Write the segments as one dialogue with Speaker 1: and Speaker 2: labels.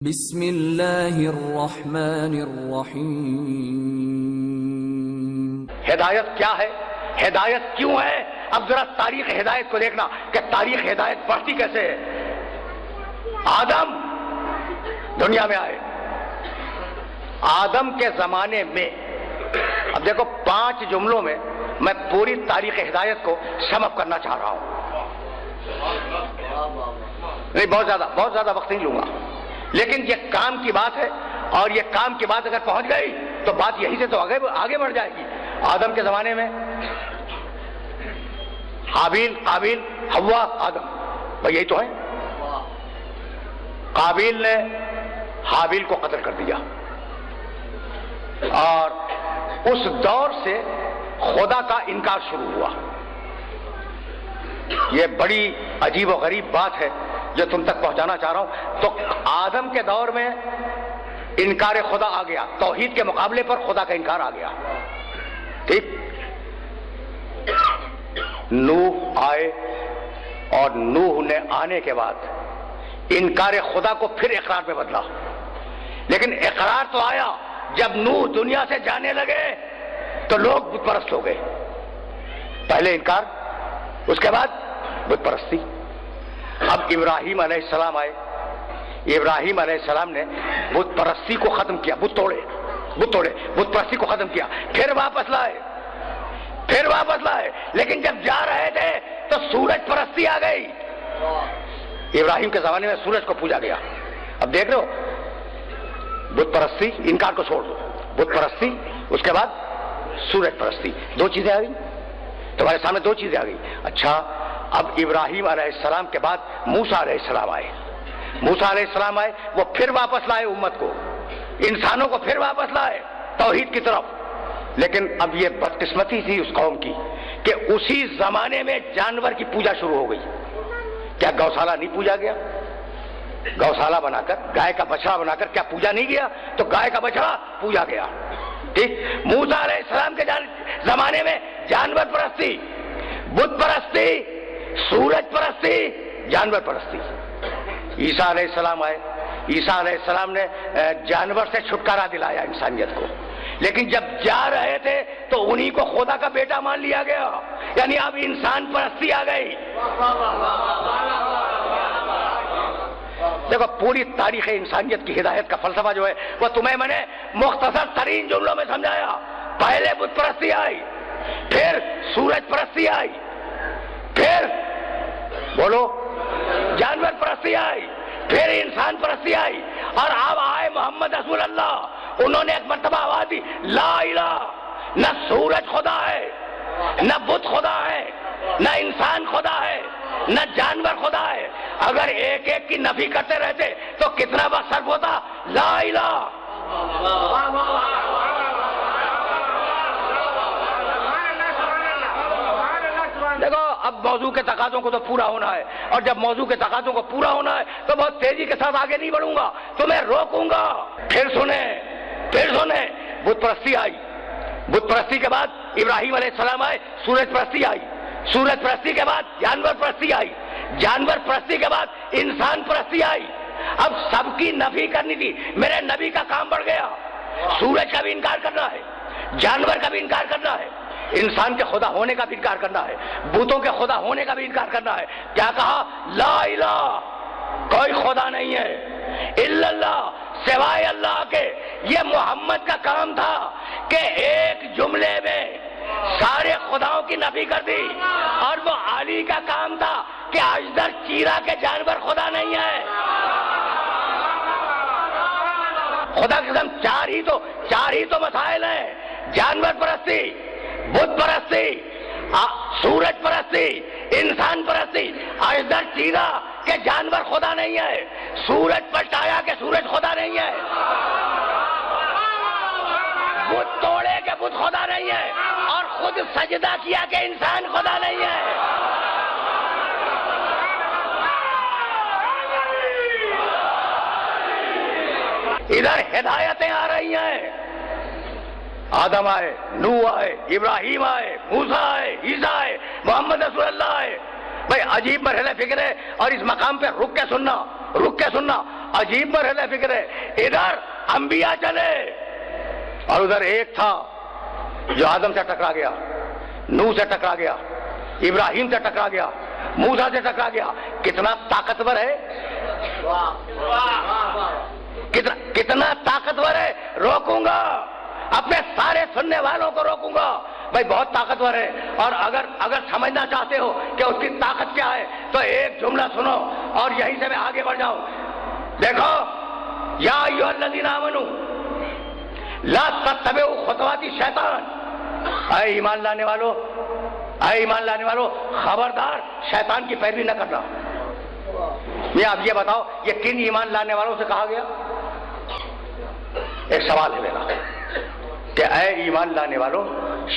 Speaker 1: بسم اللہ الرحمن الرحیم۔
Speaker 2: ہدایت کیا ہے؟ ہدایت کیوں ہے؟ اب ذرا تاریخ ہدایت کو دیکھنا کہ تاریخ ہدایت بڑھتی کیسے ہے۔ آدم دنیا میں آئے، آدم کے زمانے میں، اب دیکھو 5 جملوں میں میں پوری تاریخ ہدایت کو سم اپ کرنا چاہ رہا ہوں، نہیں بہت زیادہ وقت نہیں لوں گا، لیکن یہ کام کی بات ہے، اور یہ کام کی بات اگر پہنچ گئی تو بات یہی سے تو آگے بڑھ جائے گی۔ آدم کے زمانے میں حابیل، قابیل، حوا، آدم، بھئی یہی تو ہے۔ قابیل نے حابیل کو قتل کر دیا، اور اس دور سے خدا کا انکار شروع ہوا۔ یہ بڑی عجیب و غریب بات ہے جو تم تک پہنچانا چاہ رہا ہوں۔ تو آدم کے دور میں انکار خدا آ گیا، توحید کے مقابلے پر خدا کا انکار آ گیا، ٹھیک۔ نوح آئے، اور نوح نے آنے کے بعد انکار خدا کو پھر اقرار میں بدلا، لیکن اقرار تو آیا جب نوح دنیا سے جانے لگے تو لوگ بت پرست ہو گئے۔ پہلے انکار، اس کے بعد بت پرستی۔ اب ابراہیم علیہ السلام آئے، ابراہیم علیہ السلام نے بت پرستی کو ختم کیا، بت توڑے، بت پرستی کو ختم کیا، پھر واپس لائے، لیکن جب جا رہے تھے تو سورج پرستی آ گئی۔ ابراہیم کے زمانے میں سورج کو پوجا گیا۔ اب دیکھ رہے ہو، بت پرستی، انکار کو چھوڑ دو، بت پرستی، اس کے بعد سورج پرستی، 2 چیزیں آ گئی تمہارے سامنے، 2 چیزیں آ گئی۔ اچھا، اب ابراہیم علیہ السلام کے بعد موسیٰ علیہ السلام آئے، وہ پھر واپس لائے امت کو، انسانوں کو پھر واپس لائے توحید کی طرف۔ لیکن اب یہ بدقسمتی تھی اس قوم کی کہ اسی زمانے میں جانور کی پوجا شروع ہو گئی۔ کیا گوشالہ نہیں پوجا گیا؟ گوشالہ بنا کر، گائے کا بچڑا بنا کر کیا پوجا نہیں گیا؟ تو گائے کا بچڑا پوجا گیا، ٹھیک۔ موسیٰ علیہ السلام کے زمانے میں جانور پرستی، بت پرستی، سورج پرستی، جانور پرستی۔ عیسیٰ علیہ السلام آئے، عیسیٰ علیہ السلام نے جانور سے چھٹکارا دلایا انسانیت کو، لیکن جب جا رہے تھے تو انہی کو خدا کا بیٹا مان لیا گیا، یعنی اب انسان پرستی آ گئی۔ دیکھو، پوری تاریخ انسانیت کی ہدایت کا فلسفہ جو ہے وہ تمہیں میں نے مختصر ترین جملوں میں سمجھایا۔ پہلے بت پرستی آئی، پھر سورج پرستی آئی، پھر بولو جانور پرستی آئی، پھر انسان پرستی آئی، اور اب آئے محمد رسول اللہ۔ انہوں نے ایک مرتبہ آواز دی، لا الہ، نہ سورج خدا ہے، نہ بت خدا ہے، نہ انسان خدا ہے، نہ جانور خدا ہے۔ اگر ایک ایک کی نفی کرتے رہتے تو کتنا وقت صرف ہوتا؟ لا الہ۔ دیکھو، اب موضوع کے تقاضوں کو تو پورا ہونا ہے، اور جب موضوع کے تقاضوں کو پورا ہونا ہے تو بہت تیزی کے ساتھ آگے نہیں بڑھوں گا، تمہیں روکوں گا۔ پھر سنیں، بت پرستی آئی، بت پرستی کے بعد ابراہیم علیہ السلام آئے، سورج پرستی آئی، سورج پرستی کے بعد جانور پرستی آئی، جانور پرستی کے بعد انسان پرستی آئی۔ اب سب کی نفی کرنی تھی، میرے نبی کا کام بڑھ گیا۔ سورج کا بھی انکار کرنا ہے، جانور کا بھی انکار کرنا ہے، انسان کے خدا ہونے کا بھی انکار کرنا ہے، بتوں کے خدا ہونے کا بھی انکار کرنا ہے۔ کیا کہا؟ لا الہ، کوئی خدا نہیں ہے الا اللہ، سوائے اللہ کے۔ یہ محمد کا کام تھا کہ ایک جملے میں سارے خداؤں کی نفی کر دی، اور وہ علی کا کام تھا کہ اجدر چیرا کے جانور خدا نہیں ہے۔ خدا کے قسم، چار ہی تو مسائل ہیں: جانور پرستی، بت پرستی، سورج پرستی، انسان پرستی۔ اجدر چیرا کہ جانور خدا نہیں ہے، سورج پلٹایا کہ سورج خدا نہیں ہے، بت توڑے کہ بت خدا نہیں ہے، اور خود سجدہ کیا کہ انسان خدا نہیں ہے۔ ادھر ہدایتیں آ رہی ہیں، آدم آئے، نوح آئے، ابراہیم آئے، موسیٰ آئے، عیسیٰ آئے، محمد رسول اللہ آئے۔ بھئی عجیب مرحلہ فکر ہے، اور اس مقام پہ رک کے سننا، عجیب مرحلہ فکر ہے. ادھر انبیاء چلے اور ادھر ایک تھا جو آدم سے ٹکرا گیا, نوح سے ٹکرا گیا, ابراہیم سے ٹکرا گیا, موسیٰ سے ٹکرا گیا. کتنا طاقتور ہے, کتنا طاقتور ہے. روکوں گا, اپنے سارے سننے والوں کو روکوں گا, بھائی بہت طاقتور ہے. اور اگر سمجھنا چاہتے ہو کہ اس کی طاقت کیا ہے تو ایک جملہ سنو اور یہیں سے میں آگے بڑھ جاؤں. دیکھو, یا ایھا الذین آمنوا لا تتبعوا خطوات الشیطان. اے ایمان لانے والو, اے ایمان لانے والو, خبردار شیطان کی پیروی نہ کرنا. یہ اب یہ بتاؤ, یہ کن ایمان لانے والوں سے کہا گیا؟ ایک سوال ہے میرا کہ اے ایمان لانے والوں,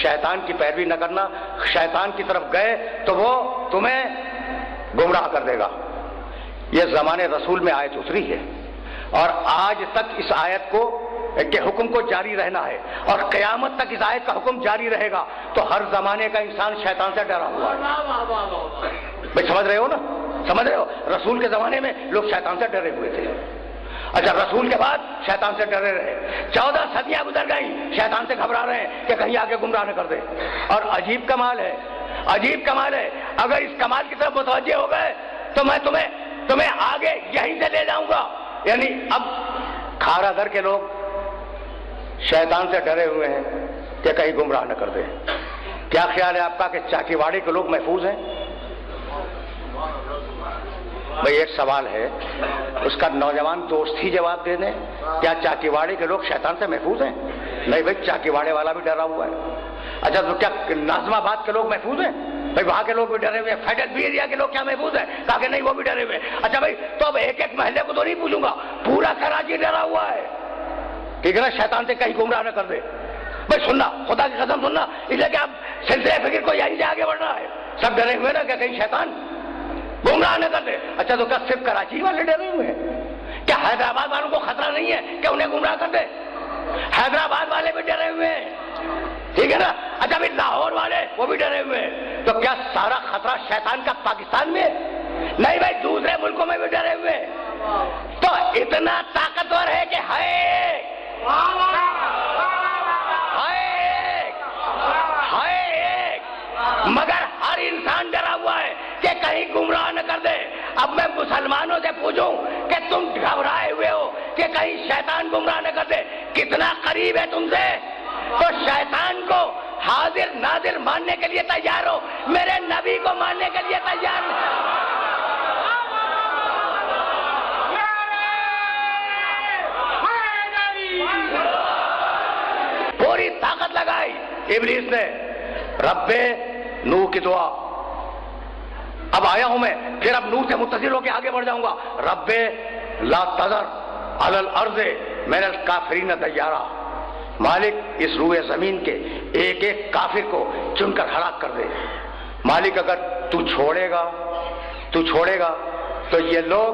Speaker 2: شیطان کی پیروی نہ کرنا. شیطان کی طرف گئے تو وہ تمہیں گمراہ کر دے گا. یہ زمانے رسول میں آیت اتری ہے اور آج تک اس آیت کو کے حکم کو جاری رہنا ہے اور قیامت تک اس آیت کا حکم جاری رہے گا. تو ہر زمانے کا انسان شیطان سے ڈرا ہوا ہے. بھائی سمجھ رہے ہو نا, سمجھ رہے ہو؟ رسول کے زمانے میں لوگ شیطان سے ڈرے ہوئے تھے. اچھا, رسول کے بعد شیطان سے ڈرے رہے, 14 صدیاں گزر گئیں, شیطان سے گھبرا رہے ہیں کہ کہیں آگے گمراہ نہ کر دے. اور عجیب کمال ہے, عجیب کمال ہے, اگر اس کمال کی طرف متوجہ ہو گئے تو میں تمہیں آگے یہیں سے لے جاؤں گا. یعنی اب کھارا در کے لوگ شیطان سے ڈرے ہوئے ہیں کہ کہیں گمراہ نہ کر دے. کیا خیال ہے آپ کا کہ چاکی واڑے کے لوگ محفوظ ہیں؟ بھئی ایک سوال ہے, اس کا نوجوان دوست ہی جواب دے دیں. کیا چاکی واڑے کے لوگ شیطان سے محفوظ ہیں؟ نہیں بھئی, چاکی واڑے والا بھی ڈرا ہوا ہے. اچھا, تو کیا ناظم آباد کے لوگ محفوظ ہیں؟ بھئی وہاں کے لوگ بھی ڈرے ہوئے ہیں. فیڈرل بی ایریا کے لوگ کیا محفوظ ہیں؟ کہا کہ نہیں, وہ بھی ڈرے ہوئے ہیں. اچھا بھئی, تو اب ایک ایک محلے کو تو نہیں پوچھوں گا, پورا کراچی ڈرا ہوا ہے. ٹھیک ہے نا, شیطان سے کہیں گمراہ نہ کر دے. بھئی سننا, خدا کی قسم سننا, اس لیے کہ اب سلسلے فکر کو یہیں سے آگے بڑھنا ہے. سب ڈرے ہوئے نا کہ کہیں شیطان گمراہ نہ کر دے. اچھا, تو کیا صرف کراچی والے ڈرے ہوئے ہیں؟ کیا حیدرآباد والوں کو خطرہ نہیں ہے کہ انہیں گمراہ کر دے؟ حیدرآباد والے بھی ڈرے ہوئے ہیں, ٹھیک ہے نا. اچھا بھی لاہور والے وہ بھی ڈرے ہوئے ہیں. تو کیا سارا خطرہ شیطان کا پاکستان میں؟ نہیں بھائی, دوسرے ملکوں میں بھی ڈرے ہوئے ہیں. تو اتنا طاقتور ہے کہ مگر ہر انسان ڈرا ہوا ہے کہ کہیں گمراہ نہ کر دے. اب میں مسلمانوں سے پوچھوں کہ تم گھبرائے ہوئے ہو کہ کہیں شیطان گمراہ نہ کر دے, کتنا قریب ہے تم سے؟ تو شیطان کو حاضر ناظر ماننے کے لیے تیار ہو, میرے نبی کو ماننے کے لیے تیار ہو. پوری طاقت لگائی ابلیس نے. رب نوح کی دعا, اب آیا ہوں میں, پھر اب نوح سے متصل ہو کے آگے بڑھ جاؤں گا. رب لا تذر علی الارض من الکافرین دیارا. مالک اس روئے زمین کے ایک ایک کافر کو چن کر ہلاک کر دے. مالک اگر تو چھوڑے گا تو یہ لوگ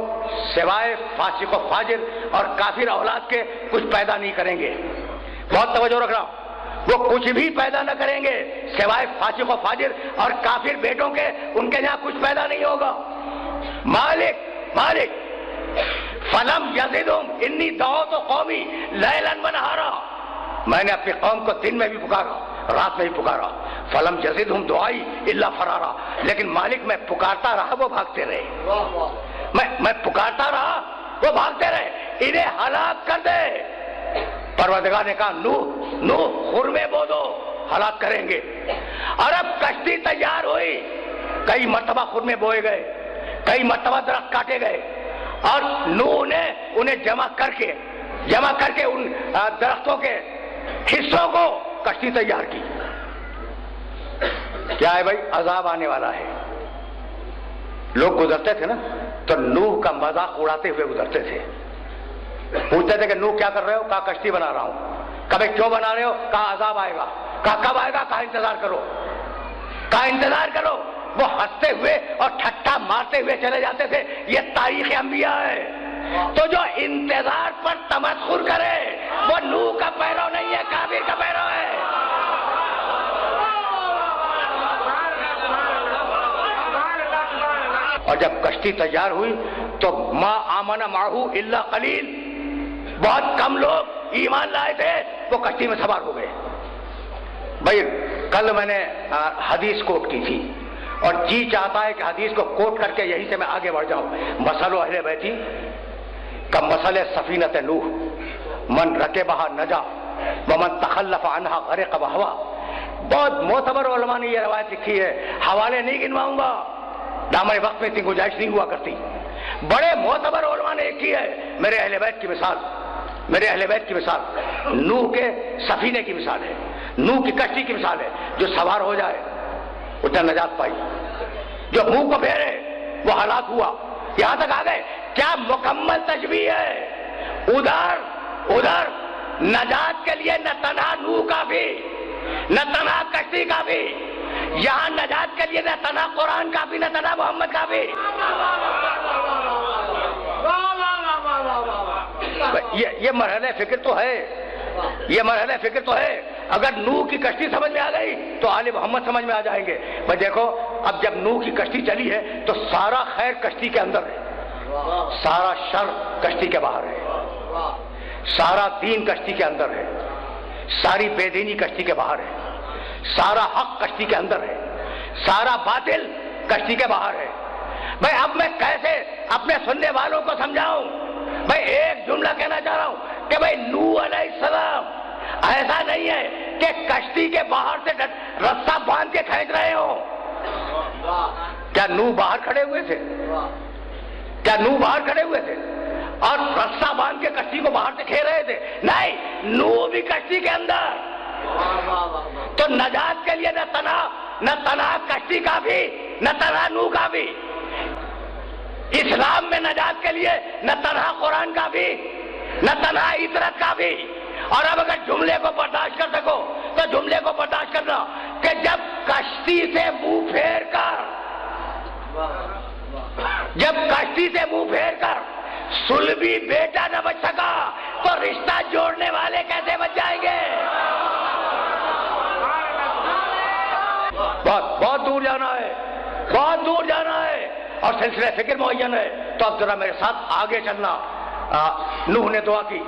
Speaker 2: سوائے فاسق و فاجر اور کافر اولاد کے کچھ پیدا نہیں کریں گے. بہت توجہ رکھنا, وہ کچھ بھی پیدا نہ کریں گے سوائے فاسق و فاجر اور کافر بیٹوں کے. ان کے یہاں کچھ پیدا نہیں ہوگا. مالک فلم یزدہم انی دعوت قومی لیلا ونہارا. میں نے اپنی قوم کو دن میں بھی پکارا, رات میں بھی پکارا. فلم یزدہم دعائی الا فرارا. لیکن مالک میں پکارتا رہا, وہ بھاگتے رہے. میں پکارتا رہا, وہ بھاگتے رہے. انہیں ہلاک کر دے. پروردگار نے کہا نوح خرمے بو دو, ہلاک کریں گے. اور اب کشتی تیار ہوئی, کئی مرتبہ خرمے بوئے گئے, کئی مرتبہ درخت کاٹے گئے, اور نوح نے انہیں جمع کر کے ان درختوں کے حصوں کو کشتی تیار کی. کیا ہے بھائی, عذاب آنے والا ہے. لوگ گزرتے تھے نا تو نوح کا مذاق اڑاتے ہوئے گزرتے تھے. پوچھتے تھے کہ نوح کیا کر رہے ہو؟ کہا کشتی بنا رہا ہوں. کبھی کیوں بنا رہے ہو؟ کہا عذاب آئے گا. کہا کب آئے گا؟ کہا انتظار کرو. وہ ہنستے ہوئے اور ٹھٹا مارتے ہوئے چلے جاتے تھے. یہ تاریخ انبیاء ہے. تو جو انتظار پر تمسخر کرے وہ نوح کا پیرو نہیں ہے, کافر کا پیرو ہے. اور جب کشتی تیار ہوئی تو ما آمن معہو الا قلیل، بہت کم لوگ ایمان لائے تھے، وہ کشتی میں سوار ہو گئے۔ بھائی کل میں نے حدیث کوٹ کی تھی اور جی چاہتا ہے کہ حدیث کو کوٹ کر کے یہیں سے میں آگے بڑھ جاؤں۔ مسئلہ اہل بیتی کا مسئلہ سفینۃ نوح، من رکبہا نجا ومن تخلف عنہا غرق بہوا۔ بہت معتبر علماء نے یہ روایت لکھی ہے، حوالے نہیں گنواؤں گا، ہمارے وقت میں اتنی گنجائش نہیں ہوا کرتی۔ بڑے معتبر علماء نے لکھی ہے، میرے اہل بیت کی مثال، میرے اہل بیت کی مثال نوح کے سفینے کی مثال ہے، نوح کی کشتی کی مثال ہے۔ جو سوار ہو جائے اس نے نجات پائی، جو منہ کو پھیرے وہ ہلاک ہوا۔ یہاں تک آ گئے، کیا مکمل تشبیہ ہے۔ ادھر نجات کے لیے نہ تنہا نوح کافی، نہ تنہا کشتی کافی، یہاں نجات کے لیے نہ تنہا قرآن کافی، نہ تنہا محمد کافی۔ یہ مرحلہ فکر تو ہے، یہ مرحلہ فکر تو ہے۔ اگر نوح کی کشتی سمجھ میں آ گئی تو آل محمد سمجھ میں آ جائیں گے۔ بھائی دیکھو، اب جب نوح کی کشتی چلی ہے تو سارا خیر کشتی کے اندر ہے، سارا شر کشتی کے باہر ہے، سارا دین کشتی کے اندر ہے، ساری بے دینی کشتی کے باہر ہے، سارا حق کشتی کے اندر ہے، سارا باطل کشتی کے باہر ہے۔ بھائی اب میں کیسے اپنے سننے والوں کو سمجھاؤں؟ بھائی ایک جملہ کہنا چاہ رہا ہوں کہ بھائی نوح علیہ السلام ایسا نہیں ہے کہ کشتی کے باہر سے رسہ باندھ کے کھینچ رہے ہو۔ کیا نوح باہر کھڑے ہوئے تھے؟ کیا نوح باہر کھڑے ہوئے تھے اور رسہ باندھ کے کشتی کو باہر سے کھینچ رہے تھے؟ نہیں، نوح بھی کشتی کے اندر۔ تو نجات کے لیے نہ تنہا کشتی کافی، نہ تنہا نوح کافی۔ اسلام میں نجات کے لیے نہ تنہا قرآن کافی، نہ تنہا عطرت کافی۔ اور اب اگر جملے کو برداشت کر سکو تو جملے کو برداشت کرنا کہ جب کشتی سے منہ پھیر کر صلبی بیٹا نہ بچ سکا تو رشتہ جوڑنے والے کیسے بچ جائیں گے؟ بہت دور جانا ہے، بہت دور جانا ہے اور سلسلہ فکر معین ہے۔ تو اب ذرا میرے ساتھ آگے چلنا۔ نوح نے دعا کی،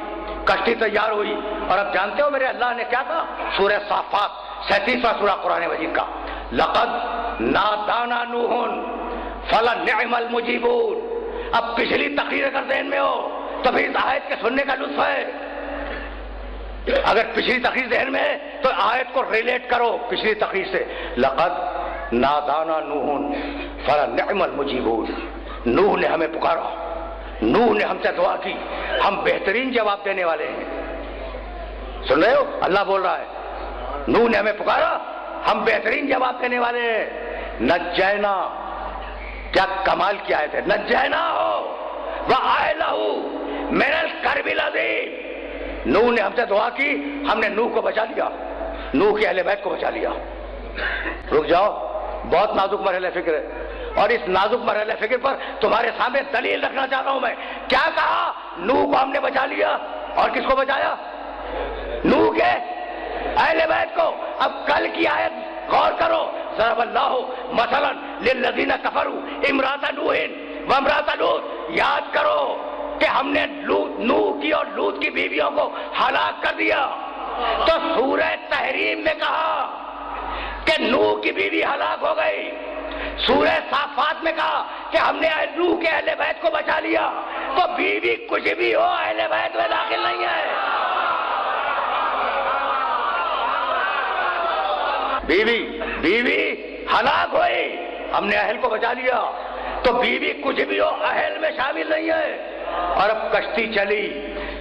Speaker 2: کشتی تیار ہوئی، اور اب جانتے ہو میرے اللہ نے کیا کہا؟ سورہ صافات 37واں سورہ قرآن مجید کا، لقد نادانا نوح فلنعم المجیبون۔ اب پچھلی تقریر اگر ذہن میں ہو تو پھر اس آیت کے سننے کا لطف ہے۔ اگر پچھلی تقریر ذہن میں ہے تو آیت کو ریلیٹ کرو پچھلی تقریر سے۔ لقد نادانا نوح فلنعم المجیبون، نوح نے ہمیں پکارا، نوح نے ہم سے دعا کی، ہم بہترین جواب دینے والے ہیں۔ سن رہے ہو؟ اللہ بول رہا ہے، نوح نے ہمیں پکارا، ہم بہترین جواب دینے والے ہیں۔ نجینا، کیا کمال کی آیت ہے، نجینا ہو وَأَهْلَهُ مِنَ الْكَرْبِ الْعَظِيمِ۔ نوح نے ہم سے دعا کی، ہم نے نوح کو بچا لیا، نوح کے اہل بیت کو بچا لیا۔ رک جاؤ، بہت نازک مرحلہ فکر ہے، اور اس نازک مرحلہ فکر پر تمہارے سامنے دلیل رکھنا چاہ رہا ہوں میں۔ کیا کہا؟ نوح کو ہم نے بچا لیا، اور کس کو بچایا؟ نوح کے اہل بیت کو۔ اب کل کی آیت غور کرو، ضرب اللہ مثلا للذین کفروا امرأۃ نوح وامرأۃ لوط۔ یاد کرو کہ ہم نے نوح کی اور لوط کی بیویوں کو ہلاک کر دیا۔ تو سورہ تحریم میں کہا کہ نوح کی بیوی ہلاک ہو گئی، سورہ صافات میں کہا کہ ہم نے نوح کے اہل بیت کو بچا لیا۔ تو بیوی کچھ بھی ہو، اہل بیت میں داخل نہیں ہے۔ بیوی ہلاک ہوئی، ہم نے اہل کو بچا لیا، تو بیوی کچھ بھی ہو، اہل میں شامل نہیں ہے۔ اور اب کشتی چلی،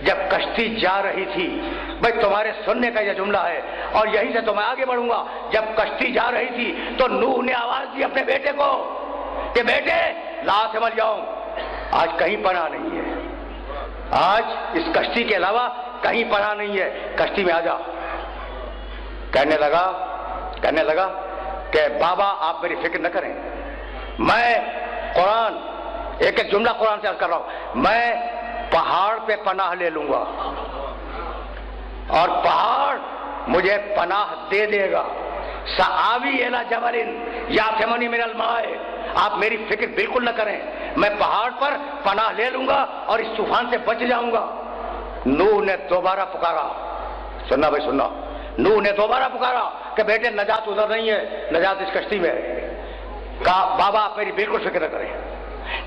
Speaker 2: جب کشتی جا رہی تھی، بھائی تمہارے سننے کا یہ جملہ ہے اور یہیں سے تو میں آگے بڑھوں گا۔ جب کشتی جا رہی تھی تو نوح نے آواز دی اپنے بیٹے کو کہ بیٹے لا سمجھ جاؤں، آج کہیں پناہ نہیں ہے، آج اس کشتی کے علاوہ کہیں پناہ نہیں ہے، کشتی میں آ جا۔ کہنے لگا کہ بابا آپ میری فکر نہ کریں، میں قرآن ایک جملہ قرآن سے عرض کر رہا ہوں، میں پہاڑ پہ پناہ لے لوں گا اور پہاڑ مجھے پناہ دے دے گا۔ سآوی الی جبل یعصمنی من الماء، آپ میری فکر بالکل نہ کریں، میں پہاڑ پر پناہ لے لوں گا اور اس طوفان سے بچ جاؤں گا۔ نوح نے دوبارہ پکارا، سننا بھائی سننا، نوح نے دوبارہ پکارا کہ بیٹے نجات ادھر نہیں ہے، نجات اس کشتی میں ہے۔ کہا بابا آپ میری بالکل فکر نہ کریں۔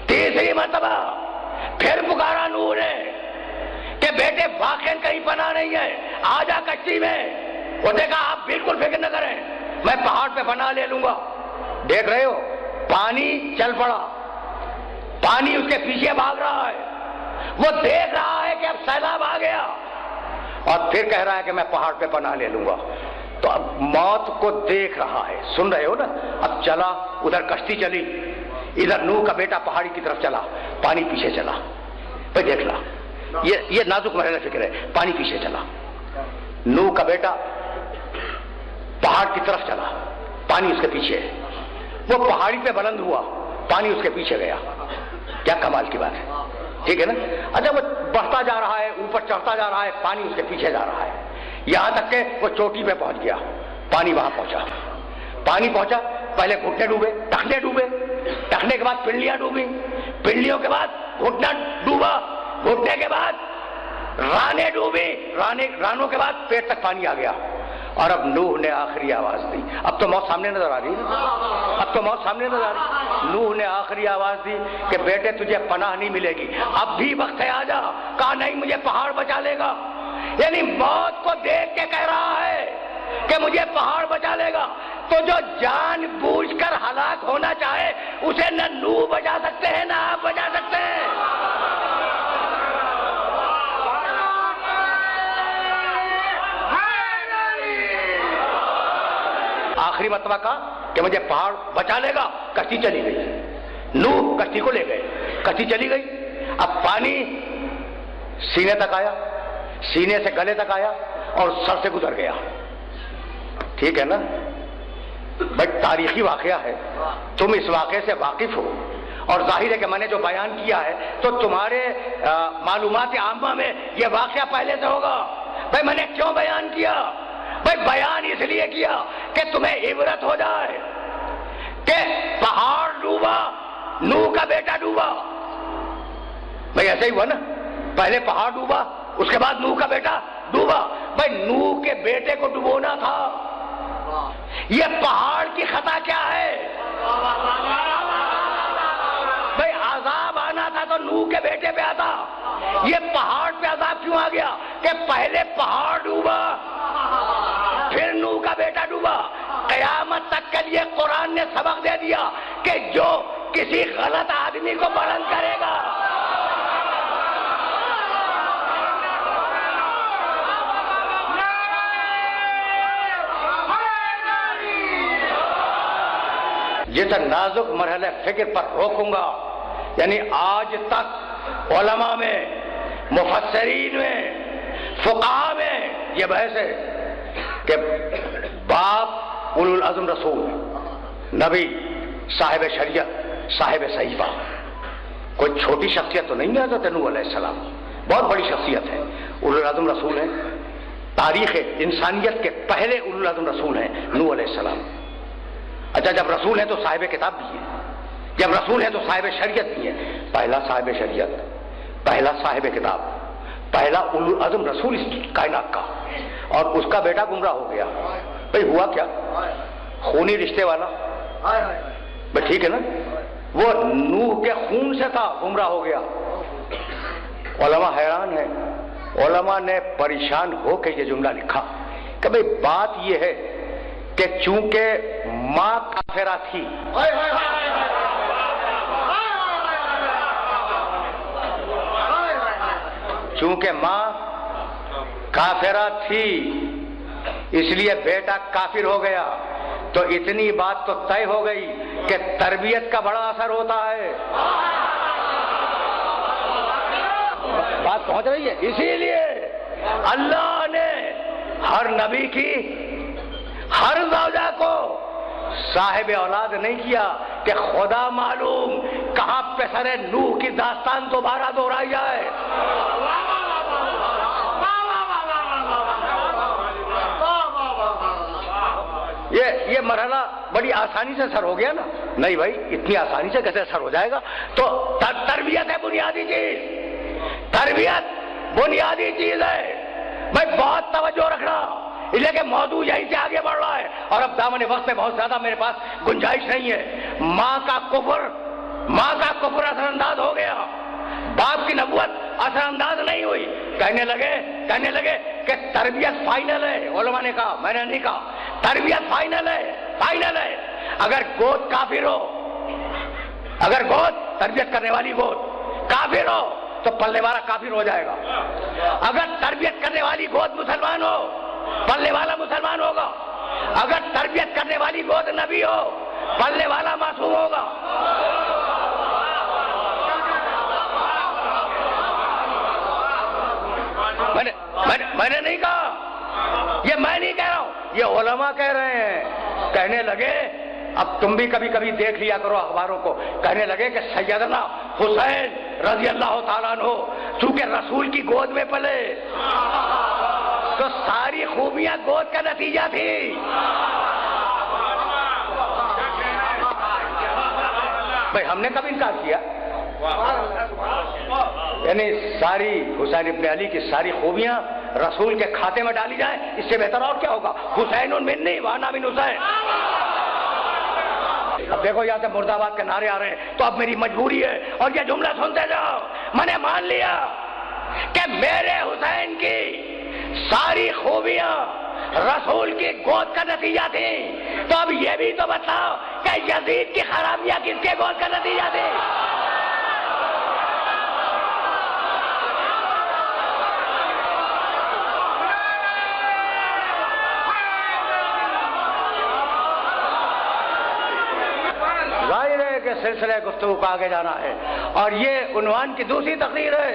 Speaker 2: تیسری مرتبہ پھر پکارا نوح نے کہ بیٹے واقعی کہیں پناہ نہیں ہے، آ جا کشتی میں۔ وہ دیکھا آپ بالکل فکر نہ کریں، میں پہاڑ پہ پناہ لے لوں گا۔ دیکھ رہے ہو پانی چل پڑا، پانی اس کے پیچھے بھاگ رہا ہے، وہ دیکھ رہا ہے کہ اب سیلاب آ گیا اور پھر کہہ رہا ہے کہ میں پہاڑ پہ پناہ لے لوں گا۔ تو اب موت کو دیکھ رہا ہے، سن رہے ہو نا، اب چلا، ادھر کشتی چلی، ادھر نوح کا بیٹا پہاڑی کی طرف چلا، پانی پیچھے چلا۔ بھائی دیکھ لا، یہ نازک مرحلہ فکر ہے، پانی پیچھے چلا، نوح کا بیٹا پہاڑ کی طرف چلا، پانی اس کے پیچھے، وہ پہاڑی پہ بلند ہوا، پانی اس کے پیچھے گیا۔ کیا کمال کی بات ہے، ٹھیک ہے نا؟ اچھا وہ بڑھتا جا رہا ہے، اوپر چڑھتا جا رہا ہے، پانی اس کے پیچھے جا رہا ہے، یہاں تک کہ وہ چوٹی پہ پہنچ گیا، پانی وہاں پہنچا، پانی پہنچا، پہلے گھٹنے ڈوبے، ٹخنے ڈوبے، ٹخنے کے بعد پنڈلیاں ڈوبی، پنڈلیوں کے بعد گھٹنا ڈوبا، گھٹنے کے بعد رانے ڈوبی، رانوں کے بعد پیٹ تک پانی آ گیا۔ اور اب نوح نے آخری آواز دی، اب تو موت سامنے نظر آ رہی ہے، اب تو موت سامنے نظر آ رہی۔ نوح نے آخری آواز دی کہ بیٹے تجھے پناہ نہیں ملے گی، اب بھی وقت ہے، آ جا۔ کہا نہیں، مجھے پہاڑ بچا لے گا، یعنی موت کو دیکھ کے کہہ رہا ہے کہ مجھے پہاڑ بچا لے گا۔ تو جو جان بوجھ کر ہلاک ہونا چاہے اسے نہ نوح بچا سکتے ہیں نہ آپ بچا سکتے ہیں۔ آخری مرتبہ کہا کہ مجھے پہاڑ بچا لے گا، کشتی چلی گئی، نوح کشتی کو لے گئے، کشتی چلی گئی، اب پانی سینے تک آیا، سینے سے گلے تک آیا اور سر سے گزر گیا، ٹھیک ہے نا؟ بھائی تاریخی واقعہ ہے، تم اس واقعے سے واقف ہو، اور ظاہر ہے کہ میں نے جو بیان کیا ہے تو تمہارے معلومات عامہ میں یہ واقعہ پہلے سے ہوگا۔ بھائی میں نے کیوں بیان کیا؟ بھائی بیان اس لیے کیا کہ تمہیں عبرت ہو جائے کہ پہاڑ ڈوبا، نوح کا بیٹا ڈوبا۔ بھائی ایسا ہی ہوا نا، پہلے پہاڑ ڈوبا، اس کے بعد نوح کا بیٹا ڈوبا۔ بھائی نوح کے بیٹے کو ڈبونا تھا، یہ پہاڑ کی خطا کیا ہے؟ بھائی عذاب آنا تھا تو نوح کے بیٹے پہ آتا، یہ پہاڑ پہ عذاب کیوں آ گیا کہ پہلے پہاڑ ڈوبا پھر نوح کا بیٹا ڈوبا؟ قیامت تک کے لیے قرآن نے سبق دے دیا کہ جو کسی غلط آدمی کو بلند کرے گا، جسے نازک مرحلہ فکر پر روکوں گا، یعنی آج تک علماء میں، مفسرین میں، فقہاء میں یہ بحث ہے کہ باپ اولو العزم رسول، نبی، صاحب شریعت، صاحب صحیفہ، کوئی چھوٹی شخصیت تو نہیں ہے حضرت نوح علیہ السلام، بہت بڑی شخصیت ہے، اولو العزم رسول ہیں، تاریخ انسانیت کے پہلے اولو العزم رسول ہیں نوح علیہ السلام۔ اچھا جب رسول ہیں تو صاحب کتاب بھی ہے، جب رسول ہیں تو صاحب شریعت بھی ہے، پہلا صاحب شریعت، پہلا صاحب کتاب، پہلا اولو العزم رسول اس کائنات کا، اور اس کا بیٹا گمراہ ہو گیا۔ بھئی ہوا کیا؟ خونی رشتے والا، بھئی ٹھیک ہے نا، وہ نوح کے خون سے تھا، گمراہ ہو گیا۔ علماء حیران ہیں، علماء نے پریشان ہو کے یہ جملہ لکھا کہ بھئی بات یہ ہے کہ چونکہ ماں کافرہ تھی، چونکہ ماں کافرہ تھی اس لیے بیٹا کافر ہو گیا، تو اتنی بات تو طے ہو گئی کہ تربیت کا بڑا اثر ہوتا ہے۔ بات پہنچ رہی ہے؟ اسی لیے اللہ نے ہر نبی کی ہر زوجہ کو صاحب اولاد نہیں کیا کہ خدا معلوم کہاں پسر نوح کی داستان دوبارہ دہرائی جائے۔ مرحلہ بڑی آسانی سے سر ہو گیا نا؟ نہیں بھائی، اتنی آسانی سے کیسے سر ہو جائے گا؟ تو تربیت ہے بنیادی چیز، تربیت بنیادی چیز ہے بھائی، بہت توجہ رکھنا، اس لیے کہ موضوع یہیں سے آگے بڑھ رہا ہے اور اب دامن وقت میں بہت زیادہ میرے پاس گنجائش نہیں ہے۔ ماں کا کفر اثر انداز ہو گیا، باپ کی نبوت اثر انداز نہیں ہوئی، کہنے لگے کہ تربیت فائنل ہے۔ علماء نے کہا، میں نے نہیں کہا، تربیت فائنل ہے۔ اگر گود کافر ہو، اگر گود تربیت کرنے والی گود کافر ہو تو پلنے والا کافر ہو جائے گا، اگر تربیت کرنے والی گود مسلمان ہو پلنے والا مسلمان ہوگا، اگر تربیت کرنے والی گود نبی ہو پلنے والا معصوم ہوگا۔ میں نے نہیں کہا، یہ میں نہیں کہہ رہا ہوں، یہ علماء کہہ رہے ہیں۔ کہنے لگے، اب تم بھی کبھی کبھی دیکھ لیا کرو اخباروں کو، کہنے لگے کہ سیدنا حسین رضی اللہ تعالیٰ عنہ چونکہ رسول کی گود میں پلے تو ساری خوبیاں گود کا نتیجہ تھی۔ بھائی ہم نے کبھی انکار کیا؟ یعنی ساری حسین ابن علی کی ساری خوبیاں رسول کے کھاتے میں ڈالی جائیں، اس سے بہتر اور کیا ہوگا؟ حسین منی وانا من حسین۔ اب دیکھو یہاں سے مرد آباد کے نعرے آ رہے ہیں، تو اب میری مجبوری ہے اور یہ جملہ سنتے جاؤ، میں نے مان لیا کہ میرے حسین کی ساری خوبیاں رسول کی گود کا نتیجہ تھی، تو اب یہ بھی تو بتاؤ کہ یزید کی خرابیاں کس کے گود کا نتیجہ تھی؟ ظاہر ہے کہ سلسلہ گفتگو کا آگے جانا ہے اور یہ عنوان کی دوسری تقریر ہے۔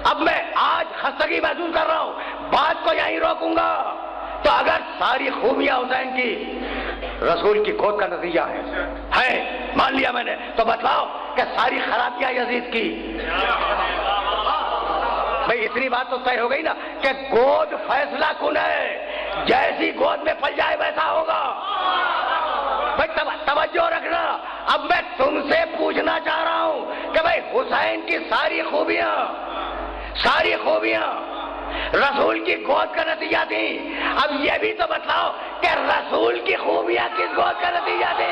Speaker 2: اب میں آج خستگی محسوس کر رہا ہوں، بات کو یہیں روکوں گا۔ تو اگر ساری خوبیاں حسین کی رسول کی گود کا نتیجہ ہے مان لیا میں نے، تو بتلاؤ کہ ساری خرابیاں یزید کی؟ بھئی اتنی بات تو طے ہو گئی نا کہ گود فیصلہ کن ہے، جیسی گود میں پل جائے ویسا ہوگا۔ بھئی توجہ رکھنا، اب میں تم سے پوچھنا چاہ رہا ہوں کہ بھئی حسین کی ساری خوبیاں رسول کی گود کا نتیجہ تھی، اب یہ بھی تو بتلاؤ کہ رسول کی خوبیاں کس گود کا نتیجہ تھی؟